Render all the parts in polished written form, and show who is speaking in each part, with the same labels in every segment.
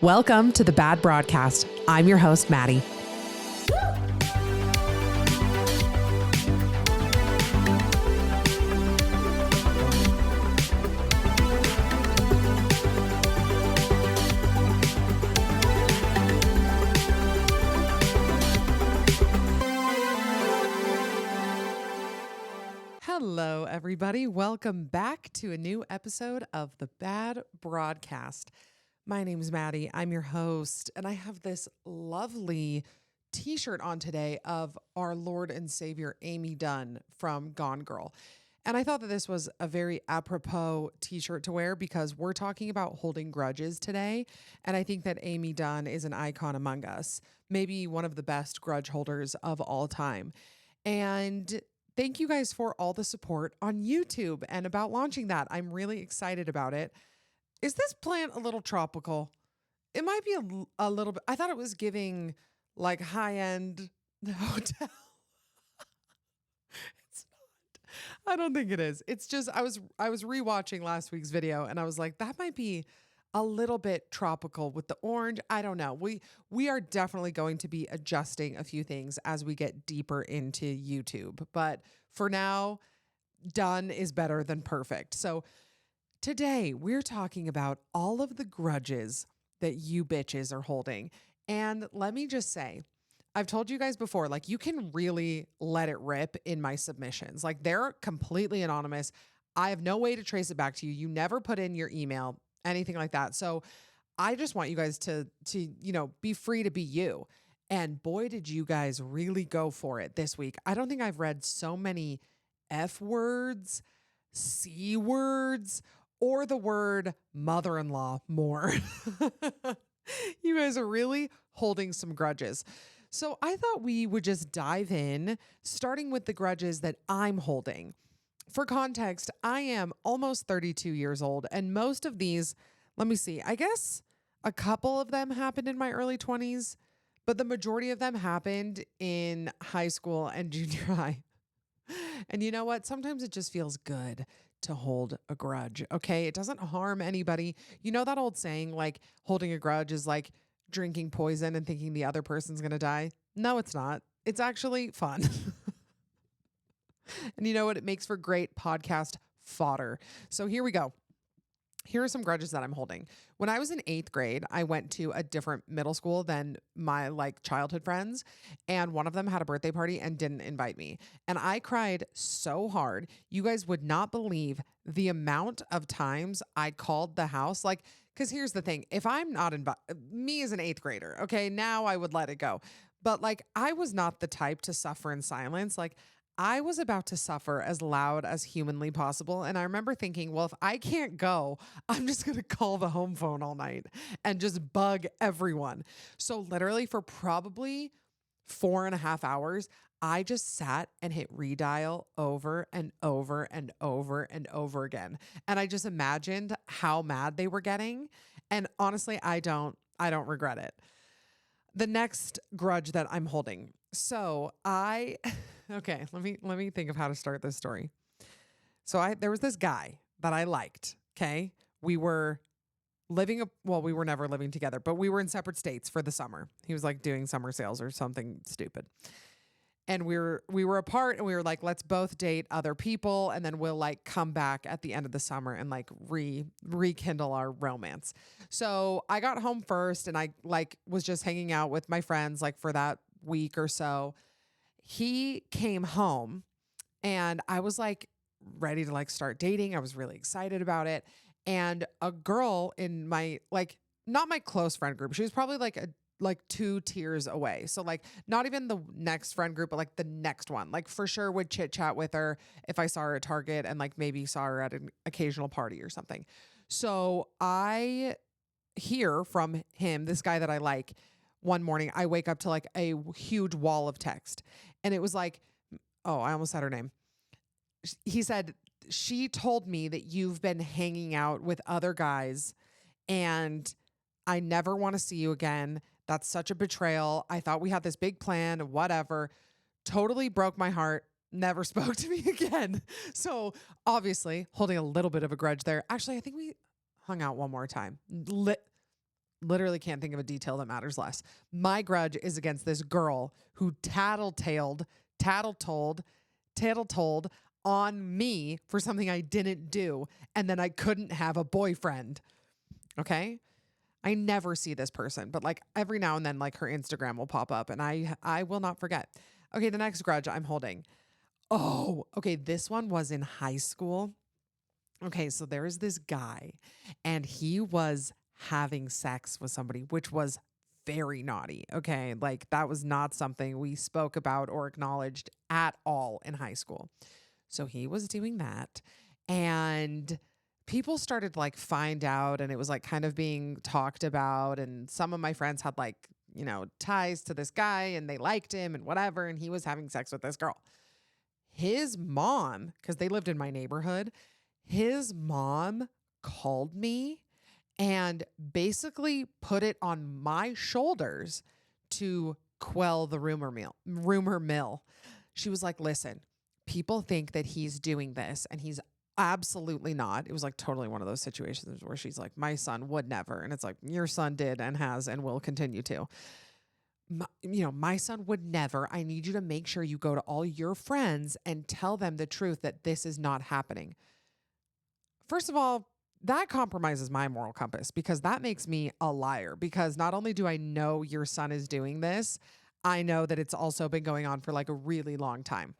Speaker 1: Welcome to the Bad Broadcast. I'm your host, Maddie. Hello, everybody. Welcome back to a new episode of the Bad Broadcast. My name's Maddie. I'm your host, and I have this lovely t-shirt on today of our Lord and Savior, Amy Dunn from Gone Girl. And I thought that this was a very apropos t-shirt to wear because we're talking about holding grudges today. And I think that Amy Dunn is an icon among us, maybe one of the best grudge holders of all time. And thank you guys for all the support on YouTube and about launching that. I'm really excited about it. Is this plant a little tropical? It might be a little bit. I thought it was giving like high-end hotel. It's not. I don't think it is. It's just I was rewatching last week's video and I was like, that might be a little bit tropical with the orange. I don't know. We are definitely going to be adjusting a few things as we get deeper into YouTube. But for now, done is better than perfect. So today, we're talking about all of the grudges that you bitches are holding. And let me just say, I've told you guys before, like you can really let it rip in my submissions. Like they're completely anonymous. I have no way to trace it back to you. You never put in your email, anything like that. So I just want you guys to be free to be you. And boy, did you guys really go for it this week. I don't think I've read so many F words, C words, or the word mother-in-law more. You guys are really holding some grudges. So I thought we would just dive in, starting with the grudges that I'm holding. For context, I am almost 32 years old, and most of these, let me see, I guess a couple of them happened in my early 20s, but the majority of them happened in high school and junior high. And you know what? Sometimes it just feels good to hold a grudge, okay? It doesn't harm anybody. You know that old saying, like holding a grudge is like drinking poison and thinking the other person's going to die? No, it's not. It's actually fun. And you know what? It makes for great podcast fodder. So here we go. Here are some grudges that I'm holding. When I was in 8th grade, I went to a different middle school than my childhood friends. And one of them had a birthday party and didn't invite me. And I cried so hard. You guys would not believe the amount of times I called the house. Because here's the thing. If I'm not me as an 8th grader, okay, now I would let it go. But I was not the type to suffer in silence. I was about to suffer as loud as humanly possible. And I remember thinking, well, if I can't go, I'm just going to call the home phone all night and just bug everyone. So literally for probably 4.5 hours, I just sat and hit redial over and over and over and over again. And I just imagined how mad they were getting. And honestly, I don't regret it. The next grudge that I'm holding. So okay, let me think of how to start this story. So there was this guy that I liked, okay? We were we were never living together, but we were in separate states for the summer. He was doing summer sales or something stupid. And we were apart and we were let's both date other people and then we'll come back at the end of the summer and rekindle our romance. So I got home first and I was just hanging out with my friends for that week or so. He came home and I was ready to start dating. I was really excited about it. And a girl in my not my close friend group. She was probably 2 tiers away. So not even the next friend group, but the next one. For sure would chit chat with her if I saw her at Target and maybe saw her at an occasional party or something. So I hear from him, this guy that I like. One morning I wake up to a huge wall of text. And it was oh, I almost said her name. He said, she told me that you've been hanging out with other guys and I never want to see you again. That's such a betrayal. I thought we had this big plan, whatever. Totally broke my heart. Never spoke to me again. So obviously holding a little bit of a grudge there. Actually, I think we hung out one more time. literally can't think of a detail that matters less. My grudge is against this girl who tattletold on me for something I didn't do, and then I couldn't have a boyfriend. Okay? I never see this person, but like every now and then, like her Instagram will pop up and I will not forget. Okay, the next grudge I'm holding. Oh, okay, this one was in high school. Okay, so there is this guy and he was having sex with somebody, which was very naughty. Okay, like that was not something we spoke about or acknowledged at all in high school. So he was doing that and people started to like find out and it was like kind of being talked about and some of my friends had like, ties to this guy and they liked him and whatever and he was having sex with this girl. His mom, because they lived in my neighborhood, his mom called me and basically put it on my shoulders to quell the rumor mill. She was like, listen, people think that he's doing this and he's absolutely not. It was like totally one of those situations where she's like, my son would never. And it's like, your son did and has and will continue to. My son would never. I need you to make sure you go to all your friends and tell them the truth that this is not happening. First of all, that compromises my moral compass because that makes me a liar because not only do I know your son is doing this, I know that it's also been going on for like a really long time.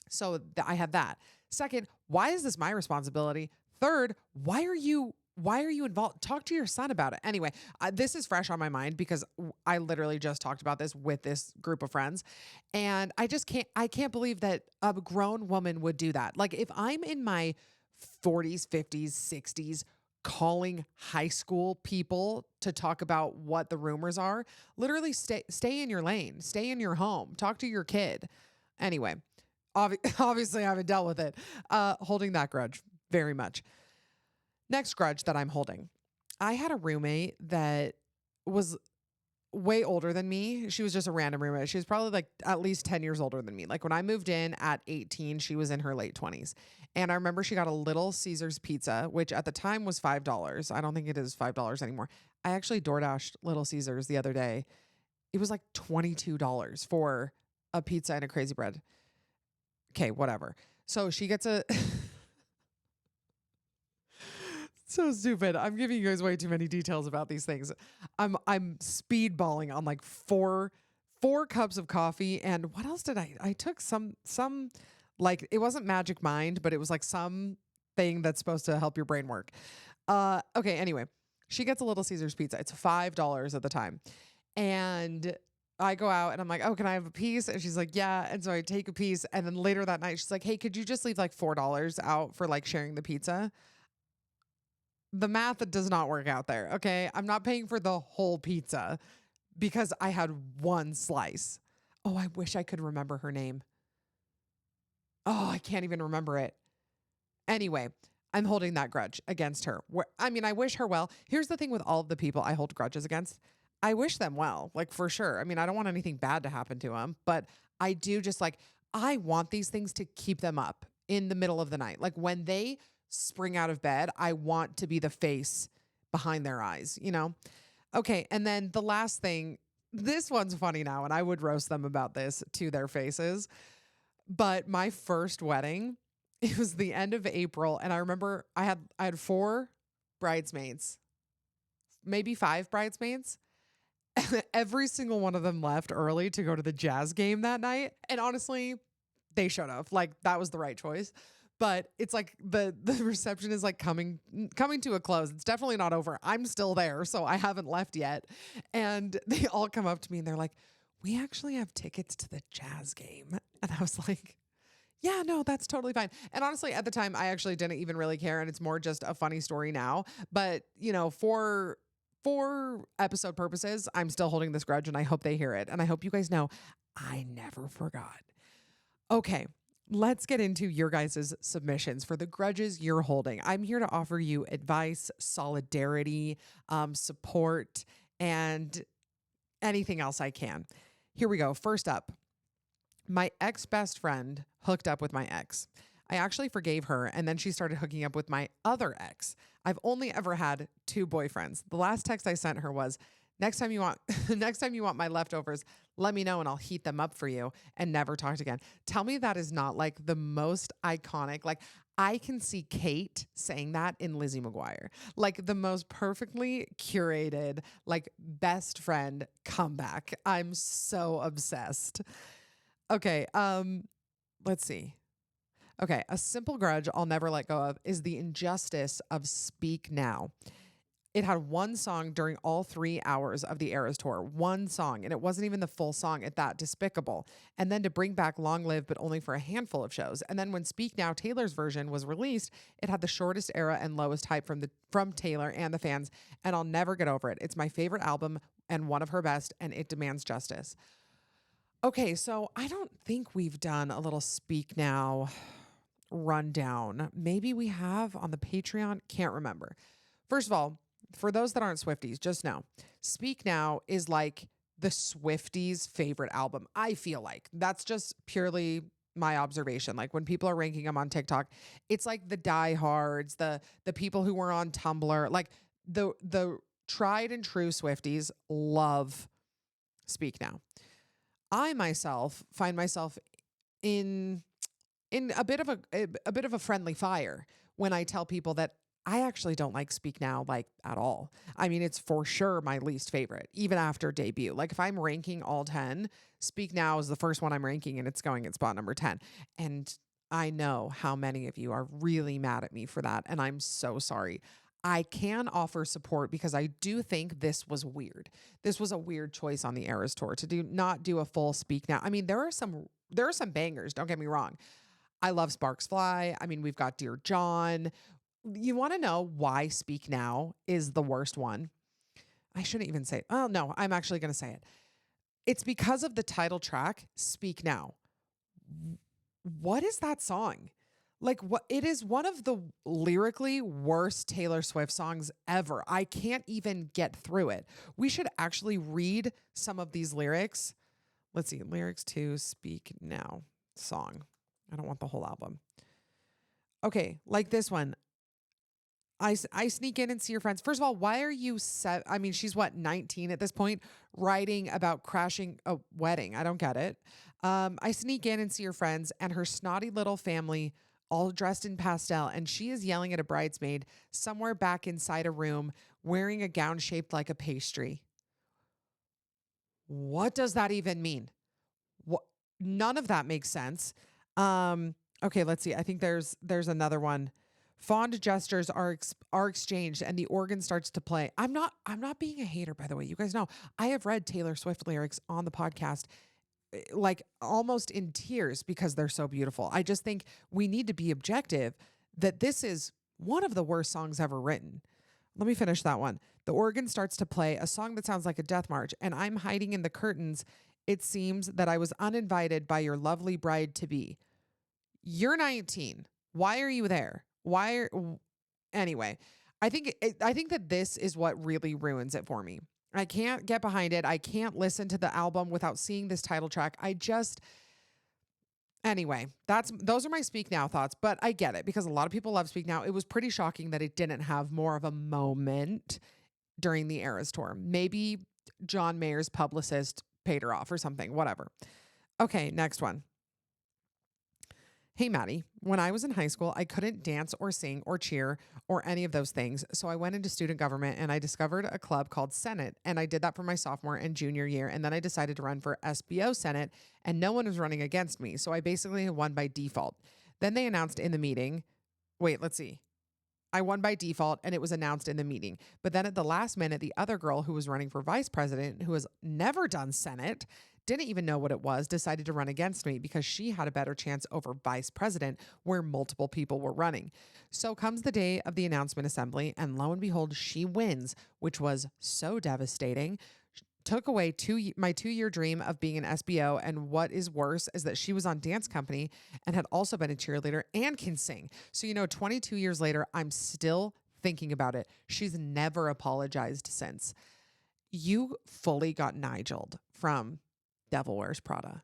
Speaker 1: So I have that. Second, why is this my responsibility? Third, why are you involved? Talk to your son about it. Anyway, this is fresh on my mind because I literally just talked about this with this group of friends. And I can't believe that a grown woman would do that. Like if I'm in my 40s, 50s, 60s, calling high school people to talk about what the rumors are, literally stay in your lane, stay in your home, talk to your kid. Anyway, obviously I haven't dealt with it. Holding that grudge very much. Next grudge that I'm holding. I had a roommate that was way older than me. She was just a random roommate. She was probably like at least 10 years older than me. Like when I moved in at 18, she was in her late 20s. And I remember she got a Little Caesars pizza, which at the time was $5. I don't think it is $5 anymore. I actually DoorDashed Little Caesars the other day. It was like $22 for a pizza and a crazy bread. Okay, whatever. So she gets a... So stupid. I'm giving you guys way too many details about these things. I'm speedballing on like four cups of coffee. And what else did I took some like it wasn't Magic Mind, but it was like some thing that's supposed to help your brain work. Okay, anyway, she gets a Little Caesars pizza. It's $5 at the time. And I go out and I'm like, oh, can I have a piece? And she's like, yeah. And so I take a piece. And then later that night, she's like, hey, could you just leave like $4 out for like sharing the pizza? The math does not work out there. Okay. I'm not paying for the whole pizza because I had one slice. Oh, I wish I could remember her name. Oh, I can't even remember it. Anyway, I'm holding that grudge against her. I wish her well. Here's the thing with all of the people I hold grudges against. I wish them well, like for sure. I mean, I don't want anything bad to happen to them, but I do just like, I want these things to keep them up in the middle of the night. Like when they spring out of bed, I want to be the face behind their eyes, Okay. And then the last thing, this one's funny now, and I would roast them about this to their faces. But my first wedding, it was the end of April. And I remember I had 4 bridesmaids, maybe 5 bridesmaids. Every single one of them left early to go to the Jazz game that night. And honestly, they should have. Like that was the right choice. But it's like the reception is like coming to a close. It's definitely not over. I'm still there, so I haven't left yet. And they all come up to me and they're like, we actually have tickets to the Jazz game. And I was like, yeah, no, that's totally fine. And honestly, at the time, I actually didn't even really care. And it's more just a funny story now. But, for episode purposes, I'm still holding this grudge and I hope they hear it. And I hope you guys know I never forgot. Okay. Let's get into your guys' submissions for the grudges you're holding. I'm here to offer you advice, solidarity, support, and anything else I can. Here we go. First up, my ex-best friend hooked up with my ex. I actually forgave her, and then she started hooking up with my other ex. I've only ever had two boyfriends. The last text I sent her was, next time you want next time you want my leftovers, let me know and I'll heat them up for you, and never talked again. Tell me that is not like the most iconic. Like, I can see Kate saying that in Lizzie McGuire. Like the most perfectly curated, like best friend comeback. I'm so obsessed. Okay, let's see. Okay, a simple grudge I'll never let go of is the injustice of Speak Now. It had one song during all 3 hours of the Eras tour, one song, and it wasn't even the full song at that. Despicable. And then to bring back Long Live, but only for a handful of shows. And then when Speak Now, Taylor's version, was released, it had the shortest era and lowest hype from Taylor and the fans, and I'll never get over it. It's my favorite album and one of her best, and it demands justice. Okay, so I don't think we've done a little Speak Now rundown. Maybe we have on the Patreon. Can't remember. First of all, for those that aren't Swifties, just know Speak Now is like the Swifties' favorite album. I feel like that's just purely my observation. Like when people are ranking them on TikTok, it's like the diehards, the people who were on Tumblr, like the tried and true Swifties love Speak Now. I myself find myself in a bit of a bit of a friendly fire when I tell people that I actually don't like Speak Now like at all. I mean, it's for sure my least favorite, even after debut. Like if I'm ranking all 10, Speak Now is the first one I'm ranking and it's going at spot number 10. And I know how many of you are really mad at me for that, and I'm so sorry. I can offer support because I do think this was weird. This was a weird choice on the Eras tour to not do a full Speak Now. I mean, there are some bangers, don't get me wrong. I love Sparks Fly. I mean, we've got Dear John. You want to know why Speak Now is the worst one? I shouldn't even say it. Oh, no, I'm actually going to say it. It's because of the title track, Speak Now. What is that song? Like, what? It is one of the lyrically worst Taylor Swift songs ever. I can't even get through it. We should actually read some of these lyrics. Let's see. Lyrics to Speak Now song. I don't want the whole album. Okay, like this one. I sneak in and see your friends. First of all, why are you I mean, she's what, 19 at this point, writing about crashing a wedding. I don't get it. I sneak in and see your friends and her snotty little family all dressed in pastel, and she is yelling at a bridesmaid somewhere back inside a room wearing a gown shaped like a pastry. What does that even mean? What? None of that makes sense. Okay, let's see. I think there's another one. Fond gestures are exchanged and the organ starts to play. I'm not being a hater, by the way. You guys know I have read Taylor Swift lyrics on the podcast, like almost in tears because they're so beautiful. I just think we need to be objective that this is one of the worst songs ever written. Let me finish that one. The organ starts to play a song that sounds like a death march, and I'm hiding in the curtains. It seems that I was uninvited by your lovely bride to be. You're 19. Why are you there? Anyway, I think that this is what really ruins it for me. I can't get behind it. I can't listen to the album without seeing this title track. Anyway, those are my Speak Now thoughts, but I get it because a lot of people love Speak Now. It was pretty shocking that it didn't have more of a moment during the Eras tour. Maybe John Mayer's publicist paid her off or something, whatever. Okay, next one. Hey, Maddie, when I was in high school, I couldn't dance or sing or cheer or any of those things. So I went into student government and I discovered a club called Senate. And I did that for my sophomore and junior year. And then I decided to run for SBO Senate and no one was running against me. So I basically won by default. Then they announced in the meeting, wait, let's see. I won by default and it was announced in the meeting. But then at the last minute, the other girl who was running for vice president, who has never done Senate, didn't even know what it was, decided to run against me because she had a better chance over vice president where multiple people were running. So comes the day of the announcement assembly and lo and behold, she wins, which was so devastating. Took away my 2-year dream of being an SBO. And what is worse is that she was on dance company and had also been a cheerleader and can sing. So, 22 years later, I'm still thinking about it. She's never apologized since. You fully got Nigel'd from Devil Wears Prada.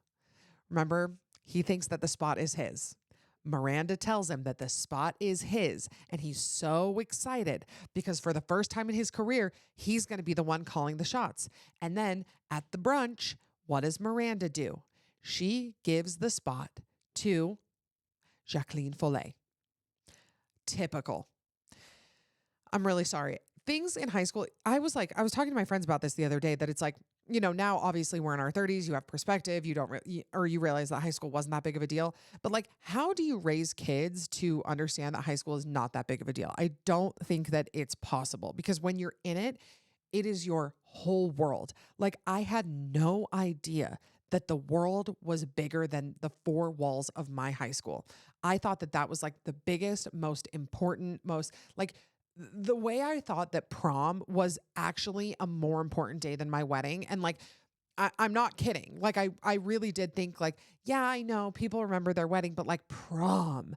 Speaker 1: Remember, he thinks that the spot is his. Miranda tells him that the spot is his, and he's so excited because for the first time in his career, he's going to be the one calling the shots. And then at the brunch, what does Miranda do? She gives the spot to Jacqueline Follet. Typical. I'm really sorry. Things in high school, I was talking to my friends about this the other day, that it's like, now obviously we're in our 30s, you have perspective, you realize that high school wasn't that big of a deal. But like, how do you raise kids to understand that high school is not that big of a deal? I don't think that it's possible, because when you're in it, it is your whole world. Like, I had no idea that the world was bigger than the four walls of my high school. I thought that that was like the biggest, most important, most like, the way I thought that prom was actually a more important day than my wedding. And like, I'm not kidding. Like, I really did think like, yeah, I know people remember their wedding, but like prom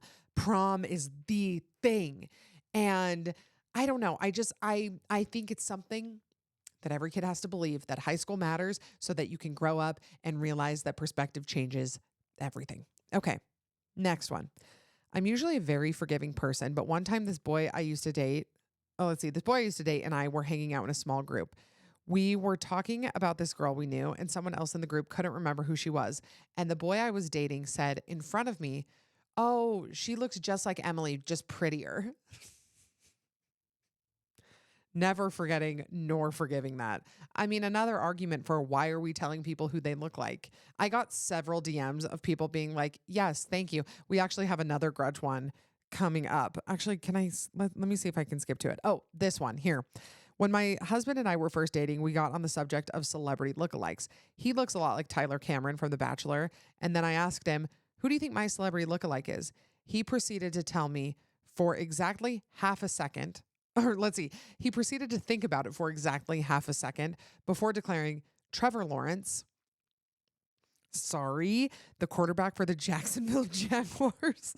Speaker 1: is the thing. And I don't know. I think it's something that every kid has to believe, that high school matters so that you can grow up and realize that perspective changes everything. Okay. Next one. I'm usually a very forgiving person, but one time this boy I used to date, this boy I used to date and I were hanging out in a small group. We were talking about this girl we knew, and someone else in the group couldn't remember who she was. And the boy I was dating said in front of me, "Oh, she looks just like Emily, just prettier." Never forgetting nor forgiving that. I mean, another argument for why are we telling people who they look like? I got several DMs of people being like, yes, thank you. We actually have another grudge one coming up. Actually, let me see if I can skip to it. Oh, this one here. When my husband and I were first dating, we got on the subject of celebrity lookalikes. He looks a lot like Tyler Cameron from The Bachelor. And then I asked him, who do you think my celebrity lookalike is? He proceeded to tell me for exactly half a second. Or let's see, he proceeded to think about it for exactly half a second before declaring Trevor Lawrence, sorry, the quarterback for the Jacksonville Jaguars.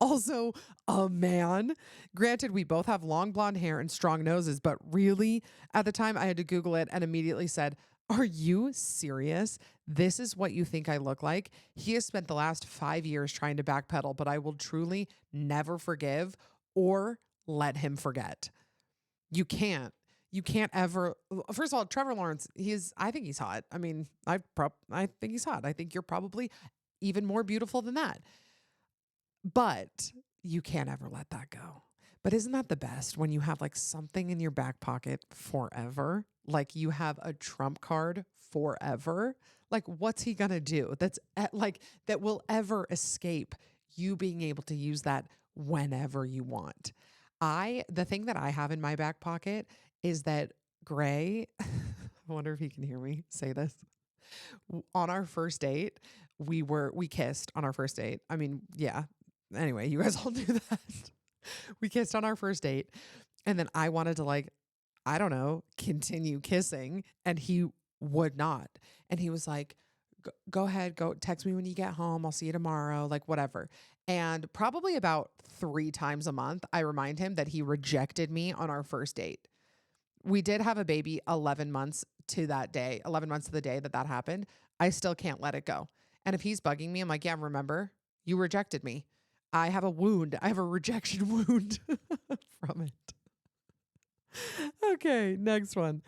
Speaker 1: Also a man. Granted, we both have long blonde hair and strong noses, but really, at the time I had to Google it and immediately said, are you serious? This is what you think I look like? He has spent the last 5 years trying to backpedal, but I will truly never forgive or let him forget. You can't. You can't ever. First of all, Trevor Lawrence, I think he's hot. I mean, I think he's hot. I think you're probably even more beautiful than that. But you can't ever let that go. But isn't that the best when you have like something in your back pocket forever? Like you have a trump card forever. Like what's he gonna do? That will ever escape you being able to use that whenever you want. The thing that I have in my back pocket is that Gray, I wonder if he can hear me say this. On our first date, we kissed on our first date. I mean, yeah. Anyway, you guys all knew that. We kissed on our first date. And then I wanted to I don't know, continue kissing. And he would not. And he was like, go ahead, go text me when you get home. I'll see you tomorrow, like whatever. And probably about 3 times a month, I remind him that he rejected me on our first date. We did have a baby 11 months to that day, 11 months to the day that happened. I still can't let it go. And if he's bugging me, I'm like, yeah, remember, you rejected me. I have a wound. I have a rejection wound from it. Okay, next one.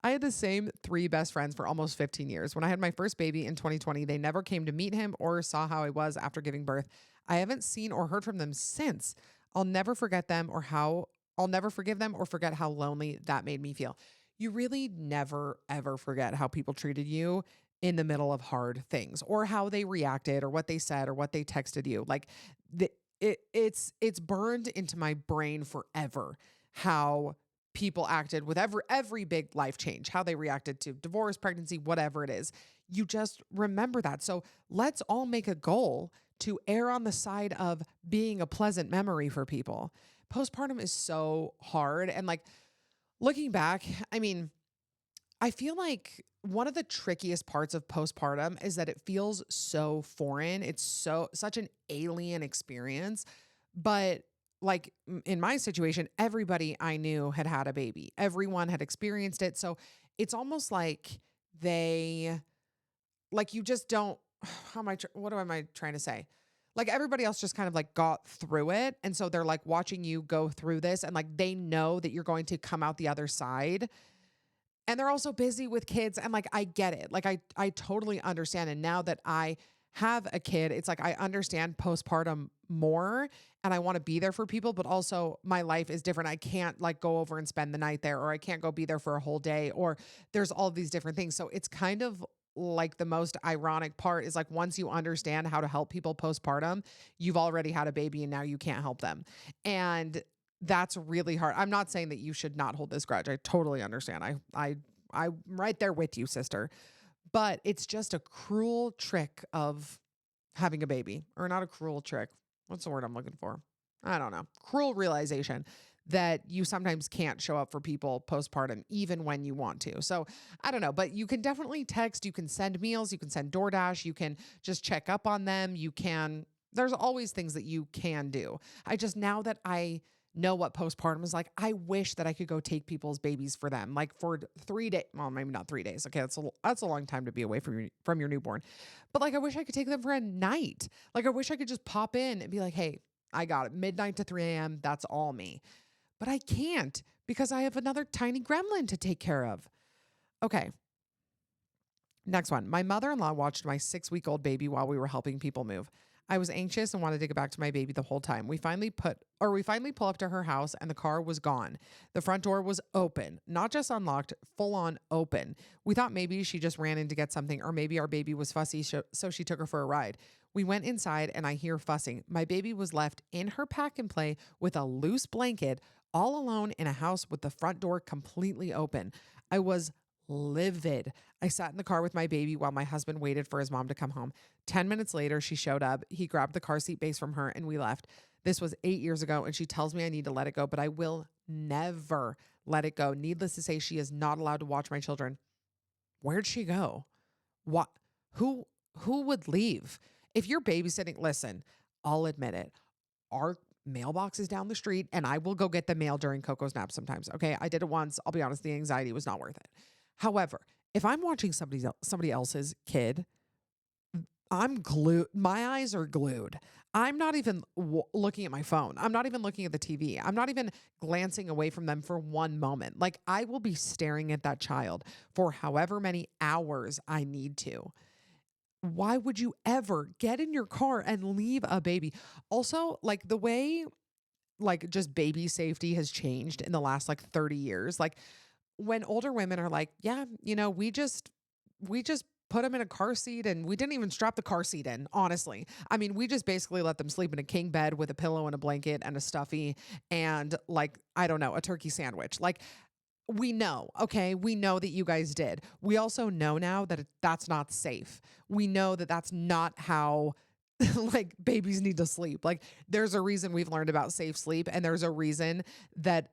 Speaker 1: I had the same 3 best friends for almost 15 years. When I had my first baby in 2020, they never came to meet him or saw how I was after giving birth. I haven't seen or heard from them since. I'll never forget them I'll never forgive them or forget how lonely that made me feel. You really never, ever forget how people treated you in the middle of hard things, or how they reacted or what they said or what they texted you. Like it's burned into my brain forever how people acted with every big life change, how they reacted to divorce, pregnancy, whatever it is. You just remember that. So let's all make a goal to err on the side of being a pleasant memory for people. Postpartum is so hard. And looking back, I mean, I feel like one of the trickiest parts of postpartum is that it feels so foreign. It's such an alien experience. But in my situation, everybody I knew had had a baby. Everyone had experienced it. So it's almost like you just don't, what am I trying to say? like everybody else just kind of like got through it. And so they're like watching you go through this and like they know that you're going to come out the other side. And they're also busy with kids. And like, I get it. Like, I totally understand. And now that I have a kid, it's like I understand postpartum more and I want to be there for people, but also my life is different. I can't like go over and spend the night there, or I can't go be there for a whole day, or there's all these different things. So it's kind of like the most ironic part is like once you understand how to help people postpartum, you've already had a baby and now you can't help them. And that's really hard. I'm not saying that you should not hold this grudge. I totally understand. I'm right there with you, sister. But it's just a cruel trick of having a baby, or not a cruel trick. What's the word I'm looking for? I don't know. Cruel realization that you sometimes can't show up for people postpartum, even when you want to. So I don't know, but you can definitely text, you can send meals, you can send DoorDash, you can just check up on them. There's always things that you can do. Now that I know what postpartum is like, I wish that I could go take people's babies for them, like for 3 days. Well, maybe not 3 days. Okay, that's a long time to be away from your newborn. But like, I wish I could take them for a night. Like, I wish I could just pop in and be like, hey, I got it. Midnight to 3 a.m. That's all me. But I can't because I have another tiny gremlin to take care of. Okay. Next one. My mother-in-law watched my 6-week-old baby while we were helping people move. I was anxious and wanted to get back to my baby the whole time. We finally pull up to her house and the car was gone. The front door was open, not just unlocked, full on open. We thought maybe she just ran in to get something, or maybe our baby was fussy, so she took her for a ride. We went inside and I hear fussing. My baby was left in her pack and play with a loose blanket, all alone in a house with the front door completely open. I was livid. I sat in the car with my baby while my husband waited for his mom to come home. 10 minutes later, she showed up. He grabbed the car seat base from her and we left. This was 8 years ago and she tells me I need to let it go, but I will never let it go. Needless to say, she is not allowed to watch my children. Where'd she go? What? Who would leave? If you're babysitting, listen, I'll admit it. Our mailbox is down the street and I will go get the mail during Coco's nap sometimes. Okay. I did it once. I'll be honest. The anxiety was not worth it. However, if I'm watching somebody else's kid, I'm glued. My eyes are glued. I'm not even looking at my phone. I'm not even looking at the TV. I'm not even glancing away from them for one moment. Like, I will be staring at that child for however many hours I need to. Why would you ever get in your car and leave a baby? Also, like the way like just baby safety has changed in the last like 30 years. Like when older women are like, yeah, we just put them in a car seat and we didn't even strap the car seat in, honestly. I mean, we just basically let them sleep in a king bed with a pillow and a blanket and a stuffy and like, I don't know, a turkey sandwich. Like, we know, okay? We know that you guys did. We also know now that that's not safe. We know that that's not how like babies need to sleep. Like there's a reason we've learned about safe sleep and there's a reason that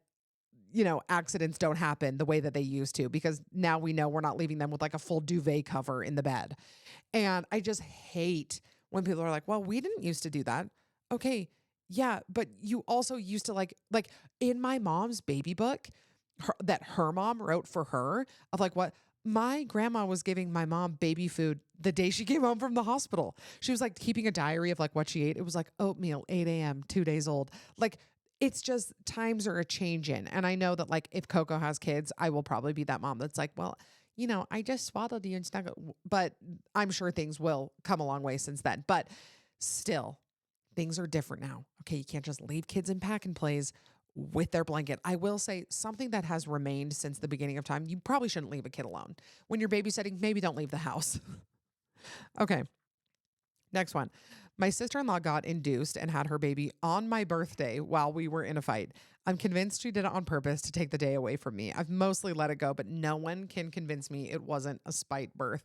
Speaker 1: accidents don't happen the way that they used to, because now we know we're not leaving them with like a full duvet cover in the bed. And I just hate when people are like, well, we didn't used to do that. Okay. Yeah. But you also used to like in my mom's baby book that her mom wrote for her of like what my grandma was giving my mom baby food the day she came home from the hospital. She was like keeping a diary of like what she ate. It was like oatmeal, 8 a.m., 2 days old. Like, it's just times are a changing. And I know that like if Coco has kids, I will probably be that mom that's like, well, I just swaddled you and snuggled. But I'm sure things will come a long way since then. But still, things are different now. Okay, you can't just leave kids in pack and plays with their blanket. I will say something that has remained since the beginning of time. You probably shouldn't leave a kid alone. When you're babysitting, maybe don't leave the house. Okay. Next one. My sister-in-law got induced and had her baby on my birthday while we were in a fight. I'm convinced she did it on purpose to take the day away from me. I've mostly let it go, but no one can convince me it wasn't a spite birth.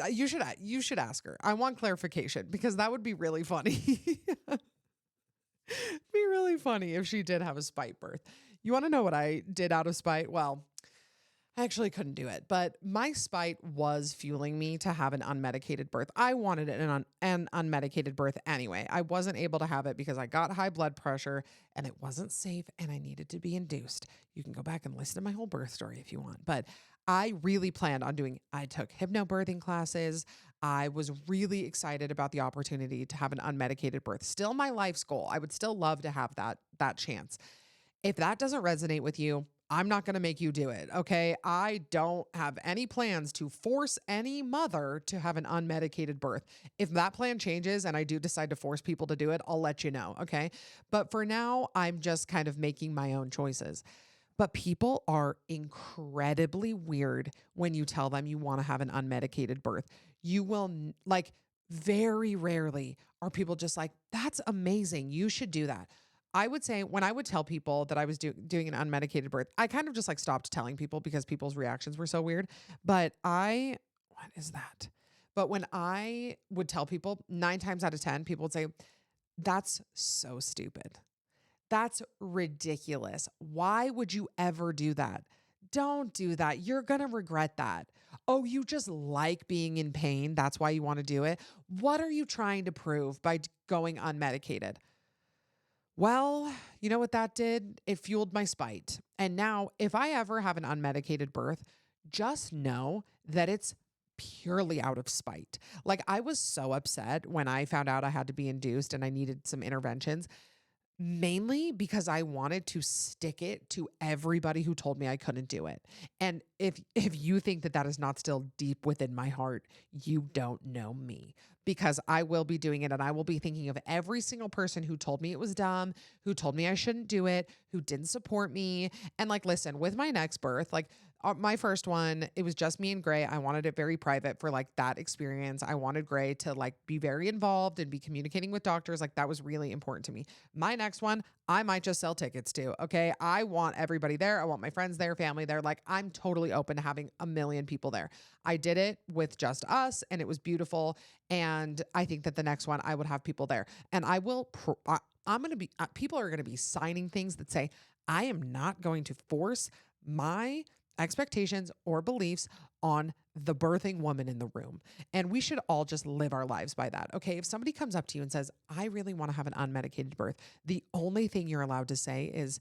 Speaker 1: You should ask her. I want clarification because that would be really funny. Be really funny if she did have a spite birth. You want to know what I did out of spite? Well, I actually couldn't do it, but my spite was fueling me to have an unmedicated birth. I wanted an unmedicated birth anyway. I wasn't able to have it because I got high blood pressure and it wasn't safe and I needed to be induced. You can go back and listen to my whole birth story if you want, but I really planned on I took hypnobirthing classes. I was really excited about the opportunity to have an unmedicated birth. Still my life's goal. I would still love to have that chance. If that doesn't resonate with you, I'm not going to make you do it. Okay. I don't have any plans to force any mother to have an unmedicated birth. If that plan changes and I do decide to force people to do it, I'll let you know. Okay. But for now, I'm just kind of making my own choices. But people are incredibly weird when you tell them you want to have an unmedicated birth. You will, like, very rarely are people just like, that's amazing. You should do that. I would say when I would tell people that I was doing an unmedicated birth, I kind of just like stopped telling people because people's reactions were so weird. What is that? But when I would tell people, 9 times out of 10, people would say, that's so stupid. That's ridiculous. Why would you ever do that? Don't do that. You're going to regret that. Oh, you just like being in pain. That's why you want to do it. What are you trying to prove by going unmedicated? Well, you know what that did? It fueled my spite. And now, if I ever have an unmedicated birth, just know that it's purely out of spite. Like, I was so upset when I found out I had to be induced and I needed some interventions, mainly because I wanted to stick it to everybody who told me I couldn't do it. And if you think that that is not still deep within my heart, you don't know me, because I will be doing it and I will be thinking of every single person who told me it was dumb, who told me I shouldn't do it, who didn't support me. And like, listen, with my next birth, like, my first one, it was just me and Gray. I wanted it very private for like that experience. I wanted Gray to like be very involved and be communicating with doctors. Like, that was really important to me. My next one, I might just sell tickets to. Okay. I want everybody there. I want my friends there, family there. Like, I'm totally open to having a million people there. I did it with just us and it was beautiful. And I think that the next one, I would have people there. And I will, I'm going to be, people are going to be signing things that say, I am not going to force my expectations or beliefs on the birthing woman in the room. And we should all just live our lives by that. Okay. If somebody comes up to you and says, I really want to have an unmedicated birth, the only thing you're allowed to say is,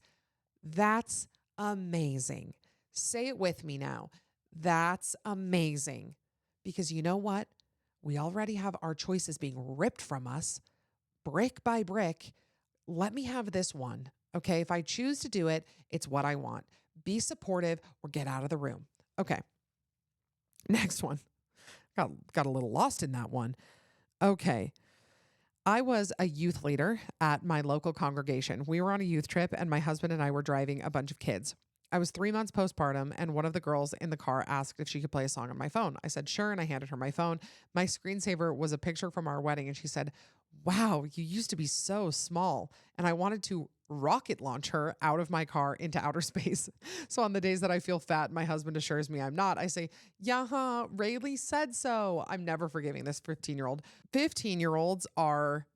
Speaker 1: that's amazing. Say it with me now. That's amazing. Because you know what? We already have our choices being ripped from us brick by brick. Let me have this one. Okay. If I choose to do it, it's what I want. Be supportive or get out of the room. Okay. Next one. Got a little lost in that one. Okay. I was a youth leader at my local congregation. We were on a youth trip and my husband and I were driving a bunch of kids. I was 3 months postpartum and one of the girls in the car asked if she could play a song on my phone. I said, sure. And I handed her my phone. My screensaver was a picture from our wedding. And she said, wow, you used to be so small. And I wanted to rocket launch her out of my car into outer space. So on the days that I feel fat, my husband assures me I'm not. I say, yeah, Rayleigh said so. I'm never forgiving this 15-year-old. 15-year-olds are,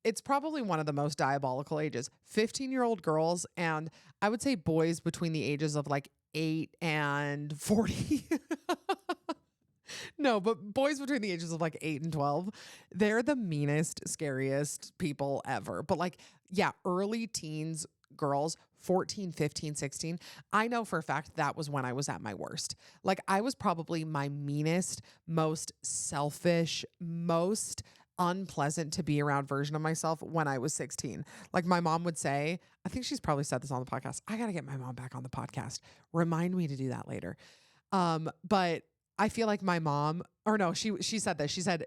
Speaker 1: it's probably one of the most diabolical ages. 15-year-old girls, and I would say boys between the ages of like 8 and 40. No, but boys between the ages of like 8 and 12, they're the meanest, scariest people ever. But like, yeah, early teens girls, 14, 15, 16. I know for a fact that was when I was at my worst. Like, I was probably my meanest, most selfish, most unpleasant to be around version of myself when I was 16. Like, my mom would say, I think she's probably said this on the podcast. I got to get my mom back on the podcast. Remind me to do that later. But I feel like my mom, or no, she said this. She said,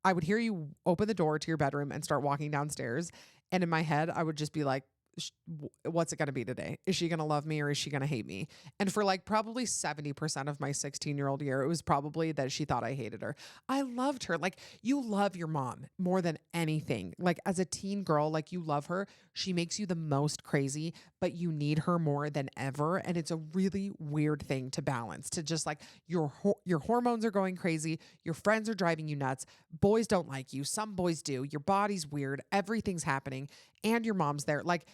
Speaker 1: I would hear you open the door to your bedroom and start walking downstairs. And in my head, I would just be like, what's it going to be today? Is she going to love me or is she going to hate me? And for like probably 70% of my 16-year-old year, it was probably that she thought I hated her. I loved her. Like, you love your mom more than anything. Like, as a teen girl, like, you love her. She makes you the most crazy, but you need her more than ever. And it's a really weird thing to balance, to just like your hormones are going crazy. Your friends are driving you nuts. Boys don't like you. Some boys do. Your body's weird. Everything's happening. And your mom's there. Like,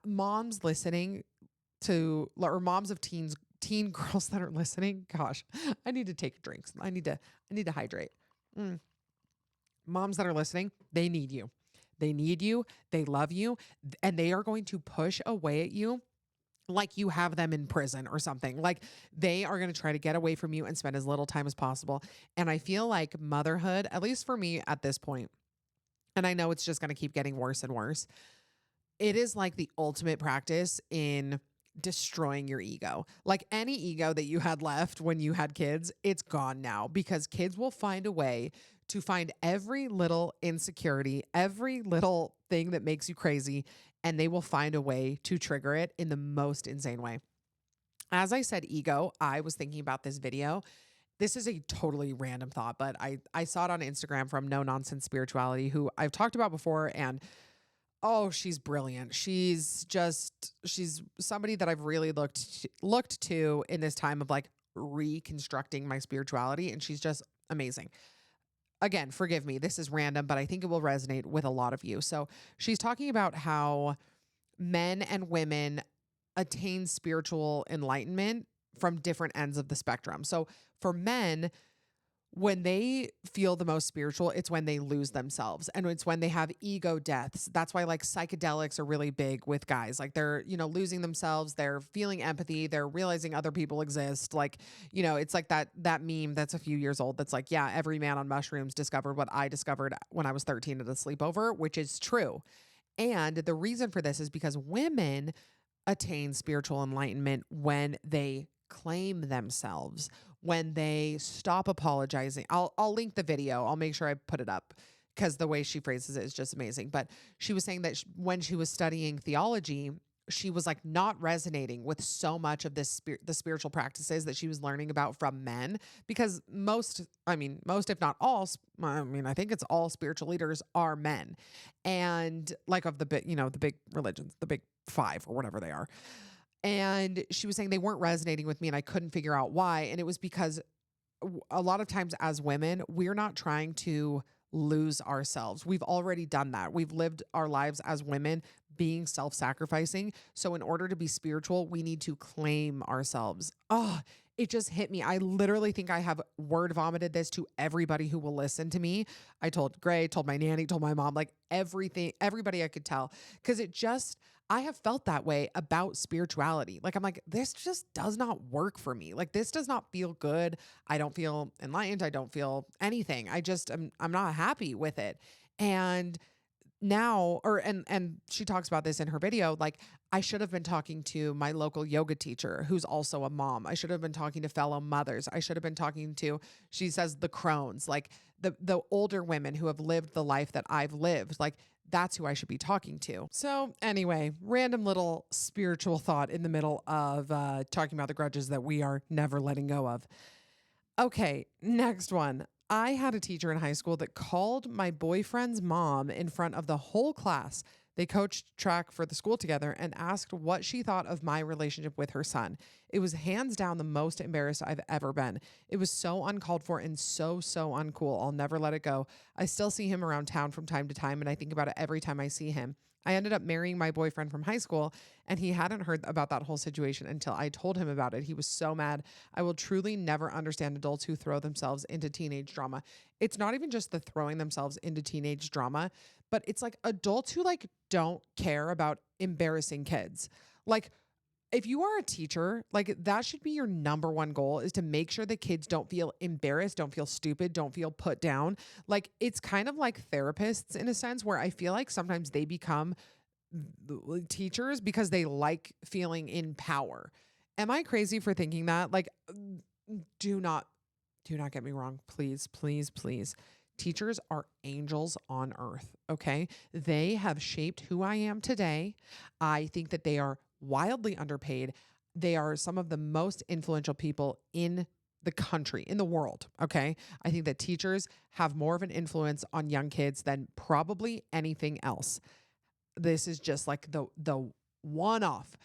Speaker 1: moms listening to, or moms of teen girls that are listening. Gosh, I need to take drinks. I need to hydrate. Moms that are listening, they need you. They need you. They love you. And they are going to push away at you like you have them in prison or something. Like they are going to try to get away from you and spend as little time as possible. And I feel like motherhood, at least for me at this point, and I know it's just going to keep getting worse and worse, it is like the ultimate practice in destroying your ego. Like any ego that you had left when you had kids, it's gone now because kids will find a way to find every little insecurity, every little thing that makes you crazy, and they will find a way to trigger it in the most insane way. As I said, ego, I was thinking about this video. This is a totally random thought, but I saw it on Instagram from No Nonsense Spirituality, who I've talked about before, and oh, she's brilliant. She's somebody that I've really looked to in this time of like reconstructing my spirituality, and she's just amazing. Again, forgive me, this is random, but I think it will resonate with a lot of you. So, she's talking about how men and women attain spiritual enlightenment from different ends of the spectrum. So, for men, when they feel the most spiritual, it's when they lose themselves and it's when they have ego deaths. That's why like psychedelics are really big with guys. Like they're, losing themselves, they're feeling empathy, they're realizing other people exist. Like, it's like that meme that's a few years old that's like, yeah, every man on mushrooms discovered what I discovered when I was 13 at a sleepover, which is true. And the reason for this is because women attain spiritual enlightenment when they claim themselves, when they stop apologizing. I'll link the video. I'll make sure I put it up because the way she phrases it is just amazing. But she was saying that when she was studying theology, she was like not resonating with so much of the spiritual practices that she was learning about from men, because most if not all, I think it's all spiritual leaders are men, and like of the big religions, the big five or whatever they are. And she was saying they weren't resonating with me and I couldn't figure out why. And it was because a lot of times as women, we're not trying to lose ourselves. We've already done that. We've lived our lives as women being self-sacrificing. So in order to be spiritual, we need to claim ourselves. Oh, it just hit me. I literally think I have word vomited this to everybody who will listen to me. I told Gray, told my nanny, told my mom, like everybody I could tell. Because I have felt that way about spirituality. Like, I'm like, this just does not work for me. Like, this does not feel good. I don't feel enlightened. I don't feel anything. I'm not happy with it. And now, and she talks about this in her video, like I should have been talking to my local yoga teacher who's also a mom. I should have been talking to fellow mothers. I should have been talking to, she says, the crones, like the older women who have lived the life that I've lived. Like that's who I should be talking to. So anyway, random little spiritual thought in the middle of talking about the grudges that we are never letting go of. Okay, next one. I had a teacher in high school that called my boyfriend's mom in front of the whole class. They coached track for the school together and asked what she thought of my relationship with her son. It was hands down the most embarrassed I've ever been. It was so uncalled for and so uncool. I'll never let it go. I still see him around town from time to time, and I think about it every time I see him. I ended up marrying my boyfriend from high school, and he hadn't heard about that whole situation until I told him about it. He was so mad. I will truly never understand adults who throw themselves into teenage drama. It's not even just the throwing themselves into teenage drama, but it's like adults who like don't care about embarrassing kids. Like if you are a teacher, like that should be your number one goal, is to make sure the kids don't feel embarrassed, don't feel stupid, don't feel put down. Like it's kind of like therapists in a sense, where I feel like sometimes they become teachers because they like feeling in power. Am I crazy for thinking that? Like, do not get me wrong. Please, please, please. Teachers are angels on earth. Okay. They have shaped who I am today. I think that they are wildly underpaid. They are some of the most influential people in the country, in the world. Okay. I think that teachers have more of an influence on young kids than probably anything else. This is just like the one-off